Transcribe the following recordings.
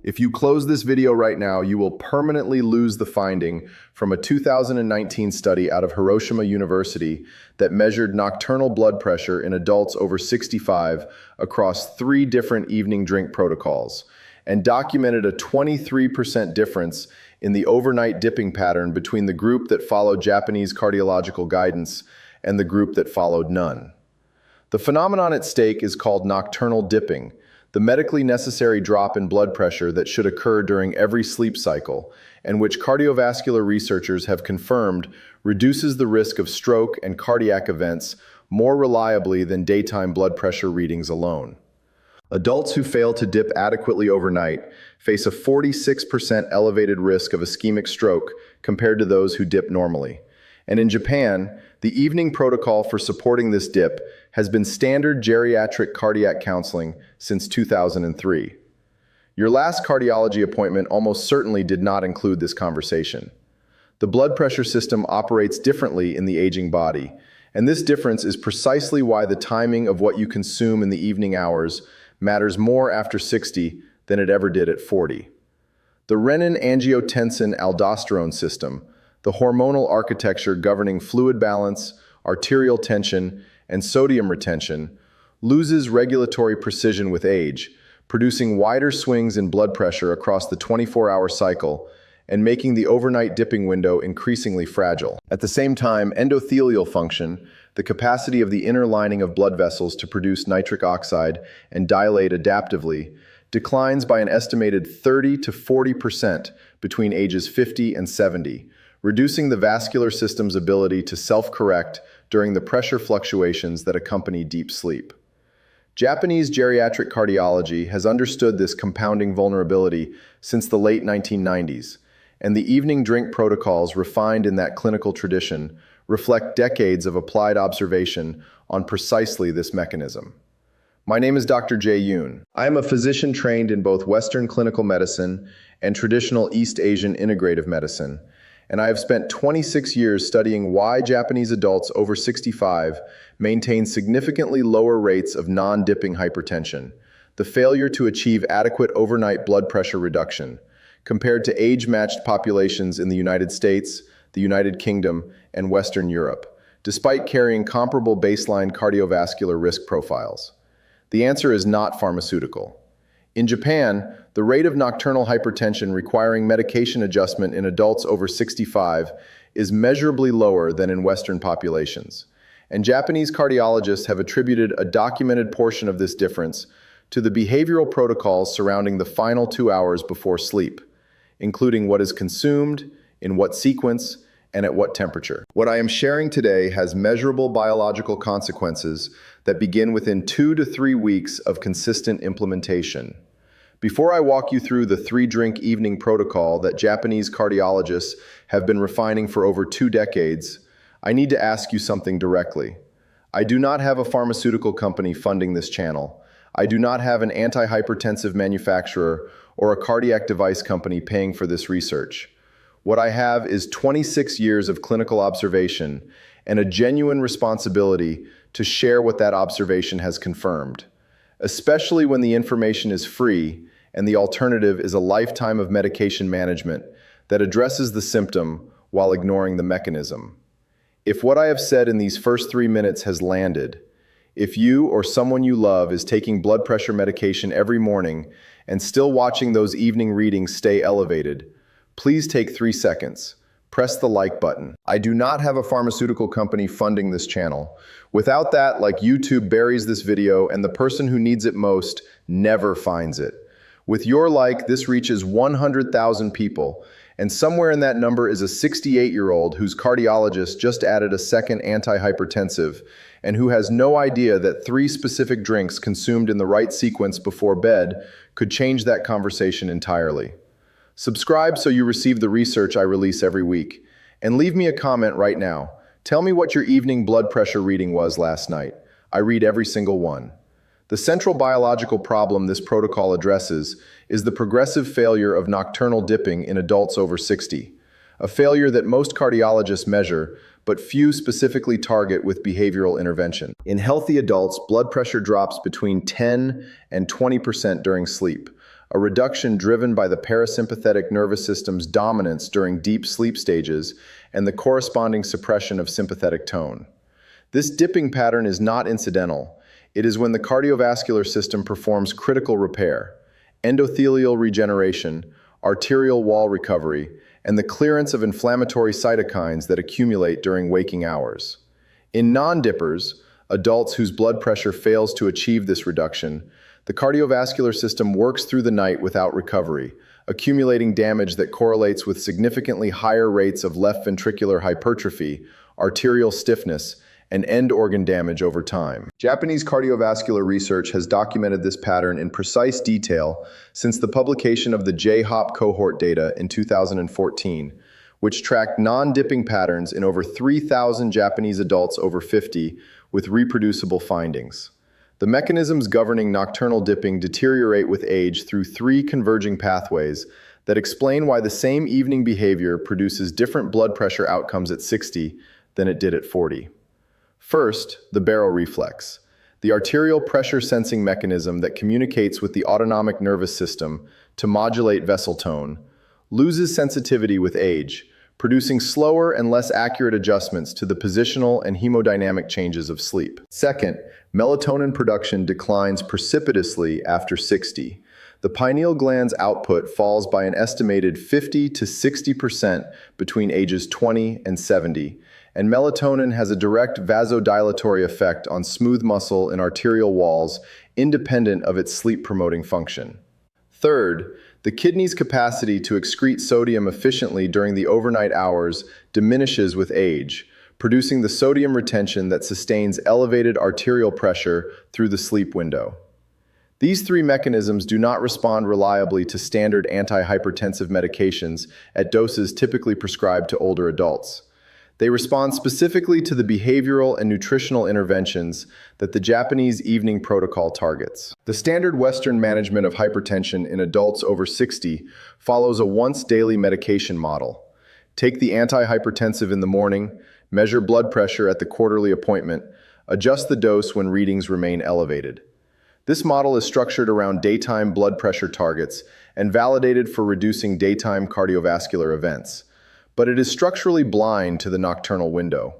If you close this video right now, you will permanently lose the finding from a 2019 study out of Hiroshima University that measured nocturnal blood pressure in adults over 65 across 3 different evening drink protocols, and documented a 23% difference in the overnight dipping pattern between the group that followed Japanese cardiological guidance and the group that followed none. The phenomenon at stake is called nocturnal dipping, the medically necessary drop in blood pressure that should occur during every sleep cycle, and which cardiovascular researchers have confirmed reduces the risk of stroke and cardiac events more reliably than daytime blood pressure readings alone. Adults who fail to dip adequately overnight face a 46% elevated risk of ischemic stroke compared to those who dip normally. And in Japan, the evening protocol for supporting this dip has been standard geriatric cardiac counseling since 2003. Your last cardiology appointment almost certainly did not include this conversation. The blood pressure system operates differently in the aging body, and this difference is precisely why the timing of what you consume in the evening hours matters more after 60 than it ever did at 40. The renin-angiotensin-aldosterone system, the hormonal architecture governing fluid balance, arterial tension, and sodium retention, loses regulatory precision with age, producing wider swings in blood pressure across the 24-hour cycle and making the overnight dipping window increasingly fragile. At the same time, endothelial function, the capacity of the inner lining of blood vessels to produce nitric oxide and dilate adaptively, declines by an estimated 30 to 40% between ages 50 and 70, reducing the vascular system's ability to self-correct during the pressure fluctuations that accompany deep sleep. Japanese geriatric cardiology has understood this compounding vulnerability since the late 1990s, and the evening drink protocols refined in that clinical tradition reflect decades of applied observation on precisely this mechanism. My name is Dr. Jae Yoon. I am a physician trained in both Western clinical medicine and traditional East Asian integrative medicine, and I have spent 26 years studying why Japanese adults over 65 maintain significantly lower rates of non-dipping hypertension, the failure to achieve adequate overnight blood pressure reduction, compared to age-matched populations in the United States, the United Kingdom, and Western Europe, despite carrying comparable baseline cardiovascular risk profiles. The answer is not pharmaceutical. In Japan, the rate of nocturnal hypertension requiring medication adjustment in adults over 65 is measurably lower than in Western populations, and Japanese cardiologists have attributed a documented portion of this difference to the behavioral protocols surrounding the final 2 hours before sleep, including what is consumed, in what sequence, and at what temperature. What I am sharing today has measurable biological consequences that begin within 2 to 3 weeks of consistent implementation. Before I walk you through the 3-drink evening protocol that Japanese cardiologists have been refining for over 2 decades, I need to ask you something directly. I do not have a pharmaceutical company funding this channel. I do not have an antihypertensive manufacturer or a cardiac device company paying for this research. What I have is 26 years of clinical observation and a genuine responsibility to share what that observation has confirmed, especially when the information is free and the alternative is a lifetime of medication management that addresses the symptom while ignoring the mechanism. If what I have said in these first 3 minutes has landed, if you or someone you love is taking blood pressure medication every morning and still watching those evening readings stay elevated, please take 3 seconds. Press the like button. I do not have a pharmaceutical company funding this channel. Without that, like YouTube buries this video and the person who needs it most never finds it. With your like, this reaches 100,000 people, and somewhere in that number is a 68-year-old whose cardiologist just added a second antihypertensive and who has no idea that 3 specific drinks consumed in the right sequence before bed could change that conversation entirely. Subscribe so you receive the research I release every week. And leave me a comment right now. Tell me what your evening blood pressure reading was last night. I read every single one. The central biological problem this protocol addresses is the progressive failure of nocturnal dipping in adults over 60, a failure that most cardiologists measure, but few specifically target with behavioral intervention. In healthy adults, blood pressure drops between 10 and 20% during sleep, a reduction driven by the parasympathetic nervous system's dominance during deep sleep stages and the corresponding suppression of sympathetic tone. This dipping pattern is not incidental. It is when the cardiovascular system performs critical repair, endothelial regeneration, arterial wall recovery, and the clearance of inflammatory cytokines that accumulate during waking hours. In non-dippers, adults whose blood pressure fails to achieve this reduction, the cardiovascular system works through the night without recovery, accumulating damage that correlates with significantly higher rates of left ventricular hypertrophy, arterial stiffness, and end organ damage over time. Japanese cardiovascular research has documented this pattern in precise detail since the publication of the J-HOP cohort data in 2014, which tracked non-dipping patterns in over 3,000 Japanese adults over 50 with reproducible findings. The mechanisms governing nocturnal dipping deteriorate with age through three converging pathways that explain why the same evening behavior produces different blood pressure outcomes at 60 than it did at 40. First, the baroreflex, the arterial pressure sensing mechanism that communicates with the autonomic nervous system to modulate vessel tone, loses sensitivity with age, producing slower and less accurate adjustments to the positional and hemodynamic changes of sleep. Second, melatonin production declines precipitously after 60. The pineal gland's output falls by an estimated 50 to 60% between ages 20 and 70, and melatonin has a direct vasodilatory effect on smooth muscle and arterial walls, independent of its sleep-promoting function. Third, the kidney's capacity to excrete sodium efficiently during the overnight hours diminishes with age, producing the sodium retention that sustains elevated arterial pressure through the sleep window. These three mechanisms do not respond reliably to standard antihypertensive medications at doses typically prescribed to older adults. They respond specifically to the behavioral and nutritional interventions that the Japanese evening protocol targets. The standard Western management of hypertension in adults over 60 follows a once-daily medication model. Take the antihypertensive in the morning, measure blood pressure at the quarterly appointment, adjust the dose when readings remain elevated. This model is structured around daytime blood pressure targets and validated for reducing daytime cardiovascular events, but it is structurally blind to the nocturnal window.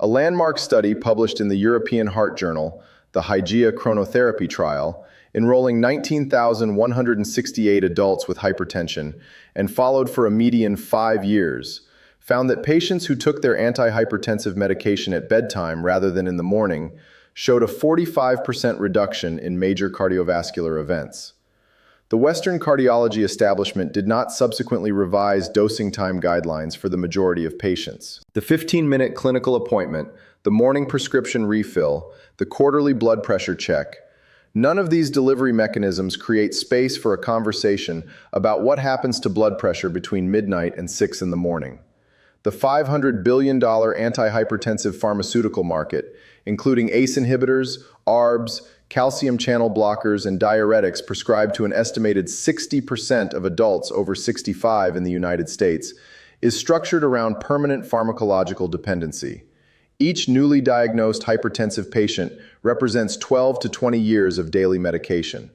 A landmark study published in the European Heart Journal, the Hygeia chronotherapy trial, enrolling 19,168 adults with hypertension and followed for a median 5 years, found that patients who took their antihypertensive medication at bedtime rather than in the morning showed a 45% reduction in major cardiovascular events. The Western cardiology establishment did not subsequently revise dosing time guidelines for the majority of patients. The 15-minute clinical appointment, the morning prescription refill, the quarterly blood pressure check, none of these delivery mechanisms create space for a conversation about what happens to blood pressure between midnight and 6 in the morning. The $500 billion antihypertensive pharmaceutical market, including ACE inhibitors, ARBs, calcium channel blockers, and diuretics prescribed to an estimated 60% of adults over 65 in the United States, is structured around permanent pharmacological dependency. Each newly diagnosed hypertensive patient represents 12 to 20 years of daily medication.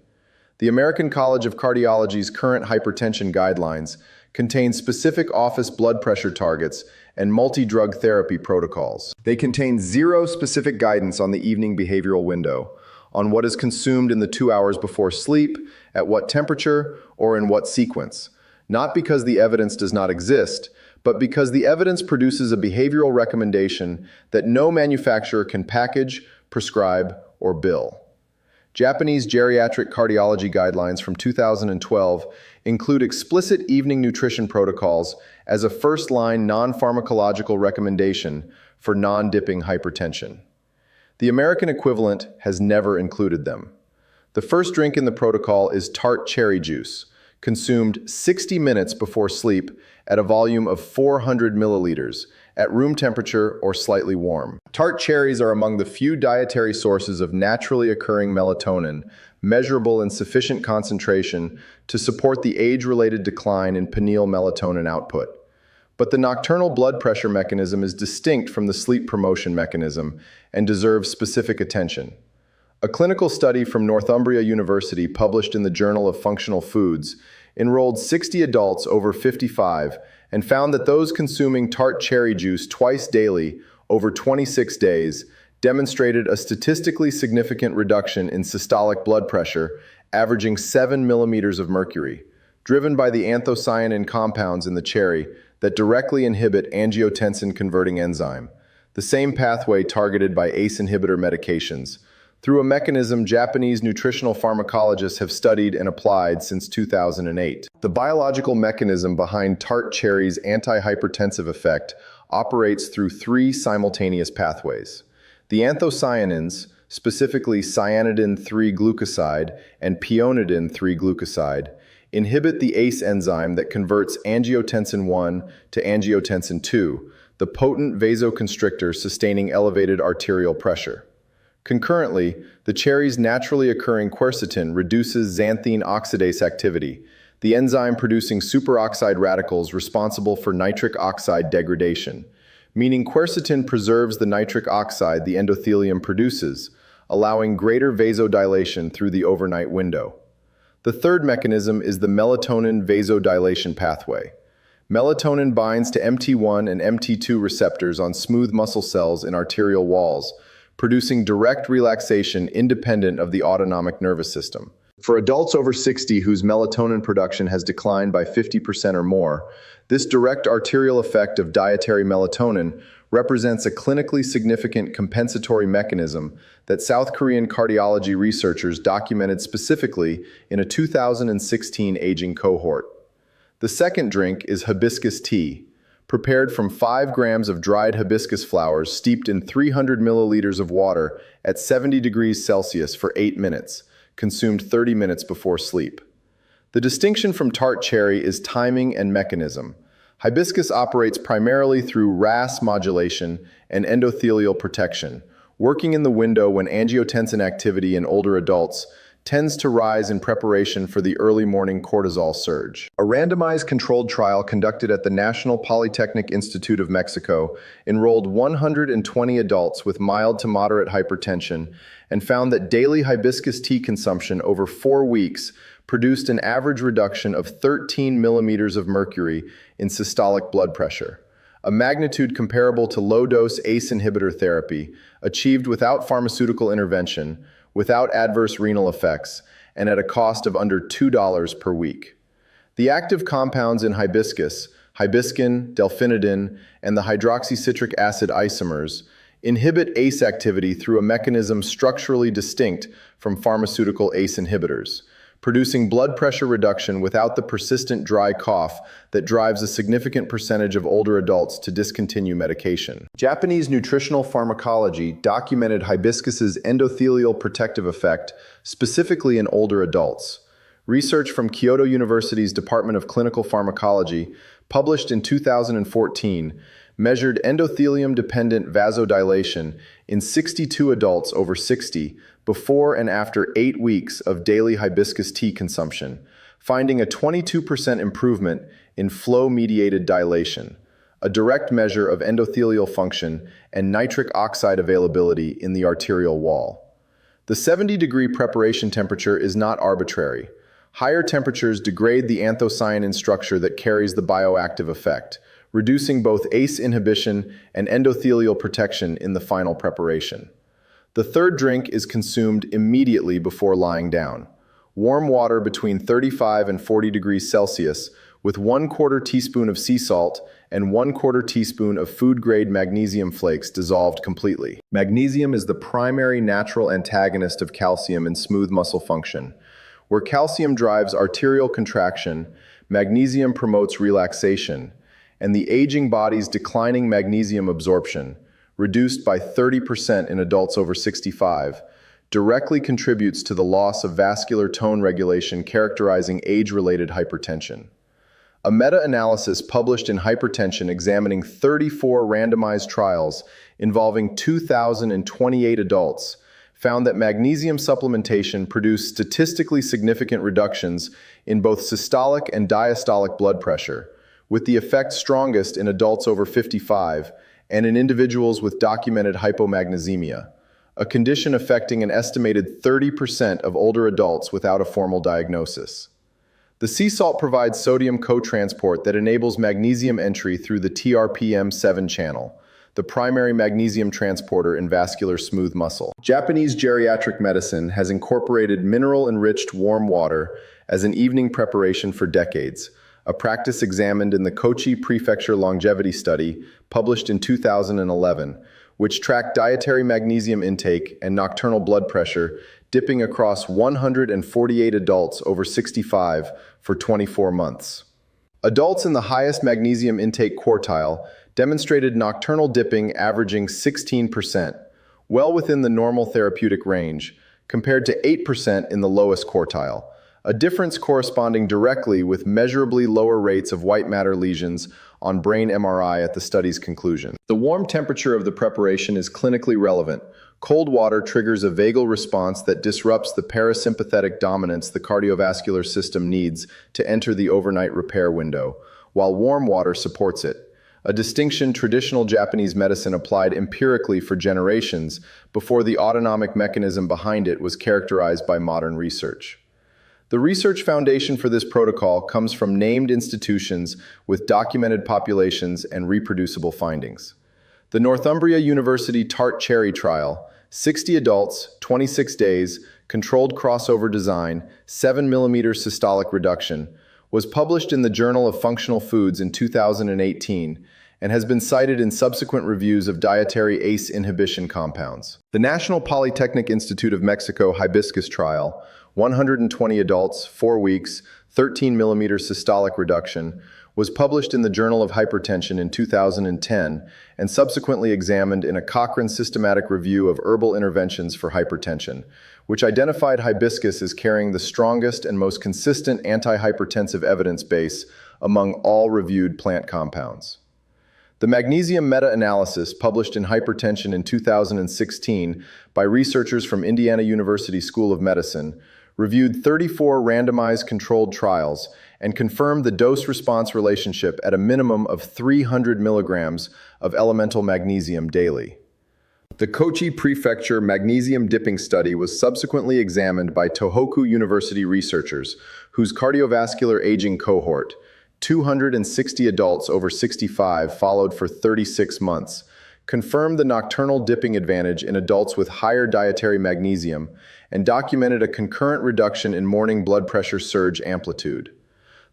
The American College of Cardiology's current hypertension guidelines contain specific office blood pressure targets and multi-drug therapy protocols. They contain zero specific guidance on the evening behavioral window, on what is consumed in the 2 hours before sleep, at what temperature, or in what sequence. Not because the evidence does not exist, but because the evidence produces a behavioral recommendation that no manufacturer can package, prescribe, or bill. Japanese geriatric cardiology guidelines from 2012 include explicit evening nutrition protocols as a first-line non-pharmacological recommendation for non-dipping hypertension. The American equivalent has never included them. The first drink in the protocol is tart cherry juice, consumed 60 minutes before sleep at a volume of 400 milliliters, at room temperature or slightly warm. Tart cherries are among the few dietary sources of naturally occurring melatonin, measurable in sufficient concentration to support the age-related decline in pineal melatonin output. But the nocturnal blood pressure mechanism is distinct from the sleep promotion mechanism and deserves specific attention. A clinical study from Northumbria University published in the Journal of Functional Foods enrolled 60 adults over 55 and found that those consuming tart cherry juice twice daily over 26 days demonstrated a statistically significant reduction in systolic blood pressure, averaging 7 millimeters of mercury, driven by the anthocyanin compounds in the cherry that directly inhibit angiotensin-converting enzyme, the same pathway targeted by ACE inhibitor medications, through a mechanism Japanese nutritional pharmacologists have studied and applied since 2008. The biological mechanism behind tart cherry's antihypertensive effect operates through three simultaneous pathways. The anthocyanins, specifically cyanidin 3-glucoside and peonidin 3-glucoside, inhibit the ACE enzyme that converts angiotensin 1 to angiotensin 2, the potent vasoconstrictor sustaining elevated arterial pressure. Concurrently, the cherry's naturally occurring quercetin reduces xanthine oxidase activity, the enzyme producing superoxide radicals responsible for nitric oxide degradation, meaning quercetin preserves the nitric oxide the endothelium produces, allowing greater vasodilation through the overnight window. The third mechanism is the melatonin vasodilation pathway. Melatonin binds to MT1 and MT2 receptors on smooth muscle cells in arterial walls, producing direct relaxation independent of the autonomic nervous system. For adults over 60 whose melatonin production has declined by 50% or more, this direct arterial effect of dietary melatonin represents a clinically significant compensatory mechanism that South Korean cardiology researchers documented specifically in a 2016 aging cohort. The second drink is hibiscus tea, prepared from 5 grams of dried hibiscus flowers steeped in 300 milliliters of water at 70 degrees Celsius for 8 minutes, consumed 30 minutes before sleep. The distinction from tart cherry is timing and mechanism. Hibiscus operates primarily through RAS modulation and endothelial protection, working in the window when angiotensin activity in older adults tends to rise in preparation for the early morning cortisol surge. A randomized controlled trial conducted at the National Polytechnic Institute of Mexico enrolled 120 adults with mild to moderate hypertension and found that daily hibiscus tea consumption over 4 weeks produced an average reduction of 13 millimeters of mercury in systolic blood pressure, a magnitude comparable to low-dose ACE inhibitor therapy achieved without pharmaceutical intervention, without adverse renal effects, and at a cost of under $2 per week. The active compounds in hibiscus, hibiscin, delphinidin, and the hydroxycitric acid isomers, inhibit ACE activity through a mechanism structurally distinct from pharmaceutical ACE inhibitors, producing blood pressure reduction without the persistent dry cough that drives a significant percentage of older adults to discontinue medication. Japanese nutritional pharmacology documented hibiscus's endothelial protective effect specifically in older adults. Research from Kyoto University's Department of Clinical Pharmacology, published in 2014, measured endothelium-dependent vasodilation in 62 adults over 60 before and after 8 weeks of daily hibiscus tea consumption, finding a 22% improvement in flow-mediated dilation, a direct measure of endothelial function and nitric oxide availability in the arterial wall. The 70-degree preparation temperature is not arbitrary. Higher temperatures degrade the anthocyanin structure that carries the bioactive effect, reducing both ACE inhibition and endothelial protection in the final preparation. The third drink is consumed immediately before lying down. Warm water between 35 and 40 degrees Celsius with 1/4 teaspoon of sea salt and 1/4 teaspoon of food-grade magnesium flakes dissolved completely. Magnesium is the primary natural antagonist of calcium in smooth muscle function. Where calcium drives arterial contraction, magnesium promotes relaxation, and the aging body's declining magnesium absorption, reduced by 30% in adults over 65, directly contributes to the loss of vascular tone regulation characterizing age-related hypertension. A meta-analysis published in Hypertension examining 34 randomized trials involving 2,028 adults found that magnesium supplementation produced statistically significant reductions in both systolic and diastolic blood pressure, with the effect strongest in adults over 55 and in individuals with documented hypomagnesemia, a condition affecting an estimated 30% of older adults without a formal diagnosis. The sea salt provides sodium cotransport that enables magnesium entry through the TRPM7 channel, the primary magnesium transporter in vascular smooth muscle. Japanese geriatric medicine has incorporated mineral-enriched warm water as an evening preparation for decades, a practice examined in the Kochi Prefecture Longevity Study published in 2011, which tracked dietary magnesium intake and nocturnal blood pressure dipping across 148 adults over 65 for 24 months. Adults in the highest magnesium intake quartile demonstrated nocturnal dipping averaging 16%, well within the normal therapeutic range, compared to 8% in the lowest quartile, a difference corresponding directly with measurably lower rates of white matter lesions on brain MRI at the study's conclusion. The warm temperature of the preparation is clinically relevant. Cold water triggers a vagal response that disrupts the parasympathetic dominance the cardiovascular system needs to enter the overnight repair window, while warm water supports it, a distinction traditional Japanese medicine applied empirically for generations before the autonomic mechanism behind it was characterized by modern research. The research foundation for this protocol comes from named institutions with documented populations and reproducible findings. The Northumbria University Tart Cherry Trial, 60 adults, 26 days, controlled crossover design, 7 mm systolic reduction, was published in the Journal of Functional Foods in 2018 and has been cited in subsequent reviews of dietary ACE inhibition compounds. The National Polytechnic Institute of Mexico Hibiscus Trial, 120 adults, 4 weeks, 13 mm systolic reduction, was published in the Journal of Hypertension in 2010 and subsequently examined in a Cochrane Systematic Review of Herbal Interventions for Hypertension, which identified hibiscus as carrying the strongest and most consistent antihypertensive evidence base among all reviewed plant compounds. The magnesium meta-analysis published in Hypertension in 2016 by researchers from Indiana University School of Medicine reviewed 34 randomized controlled trials and confirmed the dose-response relationship at a minimum of 300 milligrams of elemental magnesium daily. The Kochi Prefecture Magnesium Dipping Study was subsequently examined by Tohoku University researchers, whose cardiovascular aging cohort, 260 adults over 65 followed for 36 months, confirmed the nocturnal dipping advantage in adults with higher dietary magnesium and documented a concurrent reduction in morning blood pressure surge amplitude.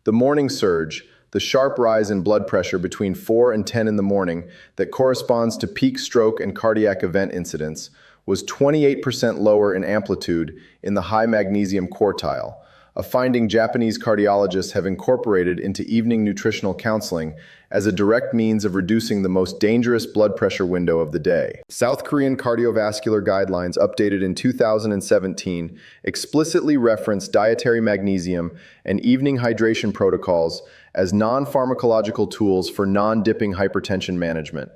The morning surge, the sharp rise in blood pressure between 4 and 10 in the morning that corresponds to peak stroke and cardiac event incidence, was 28% lower in amplitude in the high magnesium quartile, a finding Japanese cardiologists have incorporated into evening nutritional counseling as a direct means of reducing the most dangerous blood pressure window of the day. South Korean cardiovascular guidelines updated in 2017 explicitly reference dietary magnesium and evening hydration protocols as non-pharmacological tools for non-dipping hypertension management,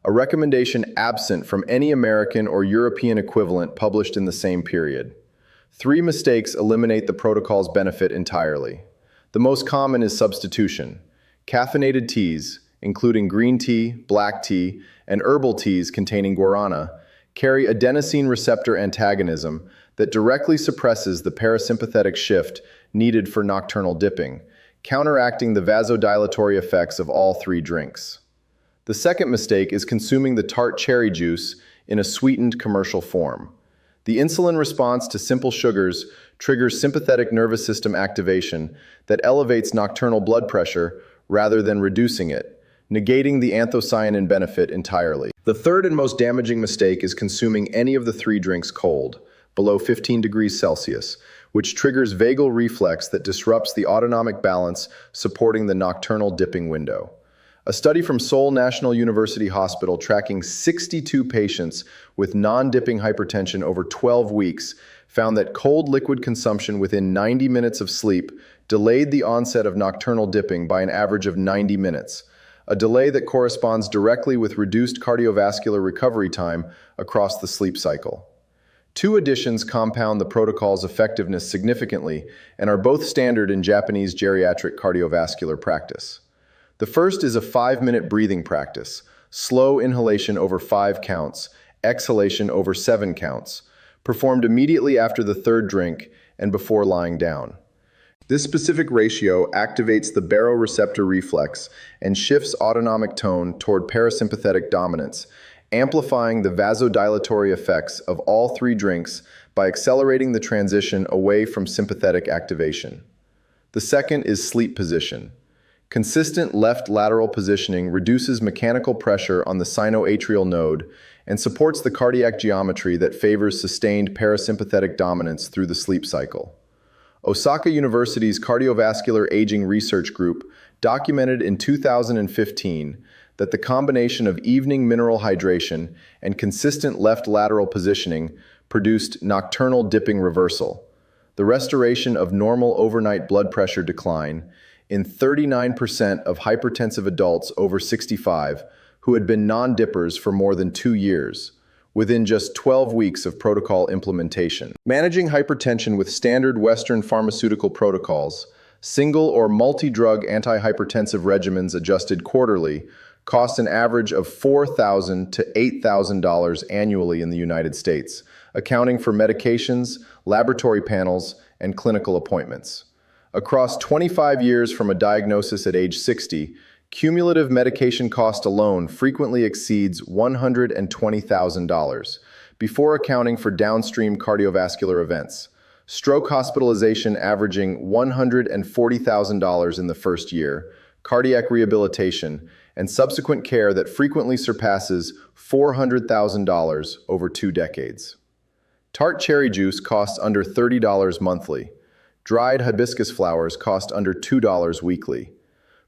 a recommendation absent from any American or European equivalent published in the same period. 3 mistakes eliminate the protocol's benefit entirely. The most common is substitution. Caffeinated teas, including green tea, black tea, and herbal teas containing guarana, carry adenosine receptor antagonism that directly suppresses the parasympathetic shift needed for nocturnal dipping, counteracting the vasodilatory effects of all 3 drinks. The second mistake is consuming the tart cherry juice in a sweetened commercial form. The insulin response to simple sugars triggers sympathetic nervous system activation that elevates nocturnal blood pressure rather than reducing it, negating the anthocyanin benefit entirely. The third and most damaging mistake is consuming any of the 3 drinks cold, below 15 degrees Celsius, which triggers vagal reflex that disrupts the autonomic balance supporting the nocturnal dipping window. A study from Seoul National University Hospital tracking 62 patients with non-dipping hypertension over 12 weeks found that cold liquid consumption within 90 minutes of sleep delayed the onset of nocturnal dipping by an average of 90 minutes, a delay that corresponds directly with reduced cardiovascular recovery time across the sleep cycle. 2 additions compound the protocol's effectiveness significantly and are both standard in Japanese geriatric cardiovascular practice. The first is a 5-minute breathing practice, slow inhalation over 5 counts, exhalation over 7 counts, performed immediately after the third drink and before lying down. This specific ratio activates the baroreceptor reflex and shifts autonomic tone toward parasympathetic dominance, amplifying the vasodilatory effects of all 3 drinks by accelerating the transition away from sympathetic activation. The second is sleep position. Consistent left lateral positioning reduces mechanical pressure on the sinoatrial node and supports the cardiac geometry that favors sustained parasympathetic dominance through the sleep cycle. Osaka University's Cardiovascular Aging Research Group documented in 2015 that the combination of evening mineral hydration and consistent left lateral positioning produced nocturnal dipping reversal, the restoration of normal overnight blood pressure decline in 39% of hypertensive adults over 65 who had been non-dippers for more than 2 years, within just 12 weeks of protocol implementation. Managing hypertension with standard Western pharmaceutical protocols, single or multi-drug antihypertensive regimens adjusted quarterly, cost an average of $4,000 to $8,000 annually in the United States, accounting for medications, laboratory panels, and clinical appointments. Across 25 years from a diagnosis at age 60, cumulative medication cost alone frequently exceeds $120,000, before accounting for downstream cardiovascular events. Stroke hospitalization averaging $140,000 in the first year, cardiac rehabilitation, and subsequent care that frequently surpasses $400,000 over 2 decades. Tart cherry juice costs under $30 monthly. Dried hibiscus flowers cost under $2 weekly.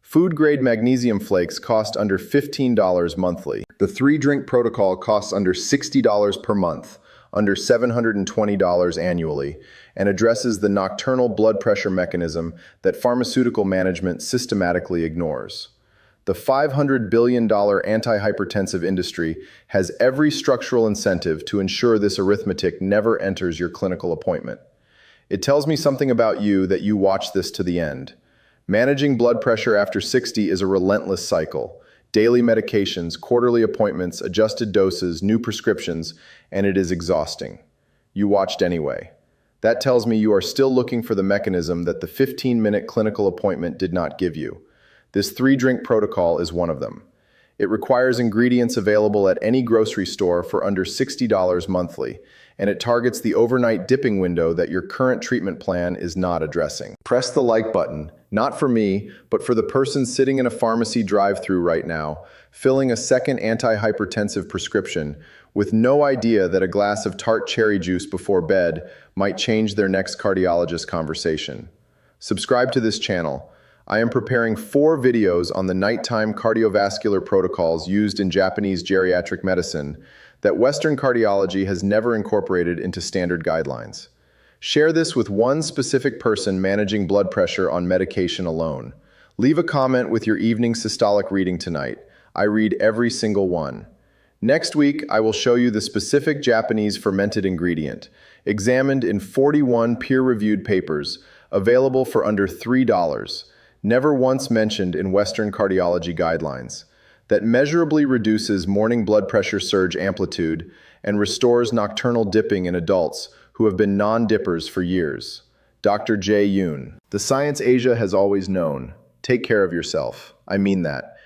Food-grade magnesium flakes cost under $15 monthly. The 3-drink protocol costs under $60 per month, under $720 annually, and addresses the nocturnal blood pressure mechanism that pharmaceutical management systematically ignores. The $500 billion antihypertensive industry has every structural incentive to ensure this arithmetic never enters your clinical appointment. It tells me something about you that you watch this to the end. Managing blood pressure after 60 is a relentless cycle. Daily medications, quarterly appointments, adjusted doses, new prescriptions, and it is exhausting. You watched anyway. That tells me you are still looking for the mechanism that the 15-minute clinical appointment did not give you. This 3-drink protocol is one of them. It requires ingredients available at any grocery store for under $60 monthly, and it targets the overnight dipping window that your current treatment plan is not addressing. Press the like button, not for me, but for the person sitting in a pharmacy drive-thru right now, filling a second antihypertensive prescription, with no idea that a glass of tart cherry juice before bed might change their next cardiologist conversation. Subscribe to this channel. I am preparing 4 videos on the nighttime cardiovascular protocols used in Japanese geriatric medicine that Western cardiology has never incorporated into standard guidelines. Share this with one specific person managing blood pressure on medication alone. Leave a comment with your evening systolic reading tonight. I read every single one. Next week, I will show you the specific Japanese fermented ingredient, examined in 41 peer-reviewed papers, available for under $3, never once mentioned in Western cardiology guidelines, that measurably reduces morning blood pressure surge amplitude and restores nocturnal dipping in adults who have been non-dippers for years. Dr. Jae Yoon. The science Asia has always known. Take care of yourself. I mean that.